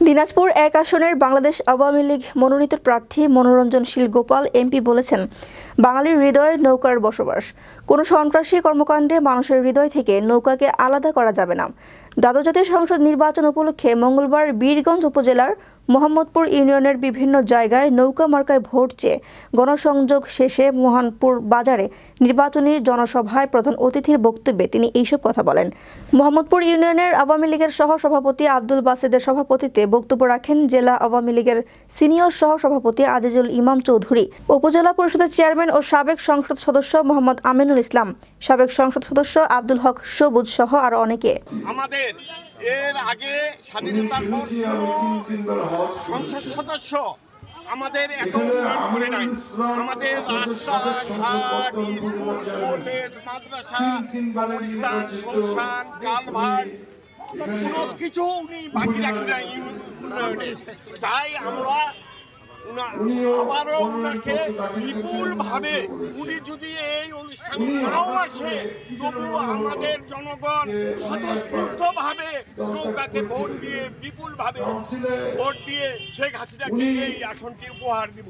দিনাজপুর ১ আসনের বাংলাদেশ আওয়ামী লীগ মনোনীত প্রার্থী মনোরঞ্জনশীল গোপাল এমপি বলেছেন, বাঙালির হৃদয়ে নৌকার বসবাস। কোনো সন্ত্রাসী কর্মকাণ্ডে মানুষের হৃদয় থেকে নৌকাকে আলাদা করা যাবে না। দ্বাদশ জাতীয় সংসদ নির্বাচন উপলক্ষে মঙ্গলবার বীরগঞ্জ উপজেলার মোহাম্মদপুর ইউনিয়নের বিভিন্ন জায়গায় নৌকা মার্কায় ভোট চেয়ে গণসংযোগ শেষে মোহনপুর বাজারে নির্বাচনী জনসভায় প্রধান অতিথির বক্তব্যে তিনি এইসব কথা বলেন। মোহাম্মদপুর ইউনিয়নের আওয়ামী লীগের সহ-সভাপতি আব্দুল বাসেদের সভাপতিত্বে বক্তব্য রাখেন জেলা আওয়ামী লীগের সিনিয়র সহ-সভাপতি আজিজুল ইমাম চৌধুরী, উপজেলা পরিষদের চেয়ারম্যান ও সাবেক সংসদ সদস্য মোহাম্মদ আমিনুল ইসলাম, সাবেক সংসদ সদস্য আব্দুল হক সবুজ সহ আরো অনেকে। আমাদের এর আগে স্বাধীনতার পর সংসদ সদস্য আমাদের এত উন্নয়ন করে নাই। আমাদের রাস্তাঘাট, স্কুল, কলেজ, মাদ্রাসা, কবরস্থান, শ্মশান, কালভার্ট কোনো কিছু উনি বাকি রাখি নাই উন্নয়নে। তাই আমরা আবারও উনাকে বিপুল ভাবে, উনি যদি এই অনুষ্ঠান নাও আসে তবুও আমাদের জনগণ স্বতঃস্ফূর্ত ভাবে নৌকাকে ভোট দিয়ে, বিপুল ভাবে ভোট দিয়ে শেখ হাসিনাকে এই আসনটি উপহার দিব।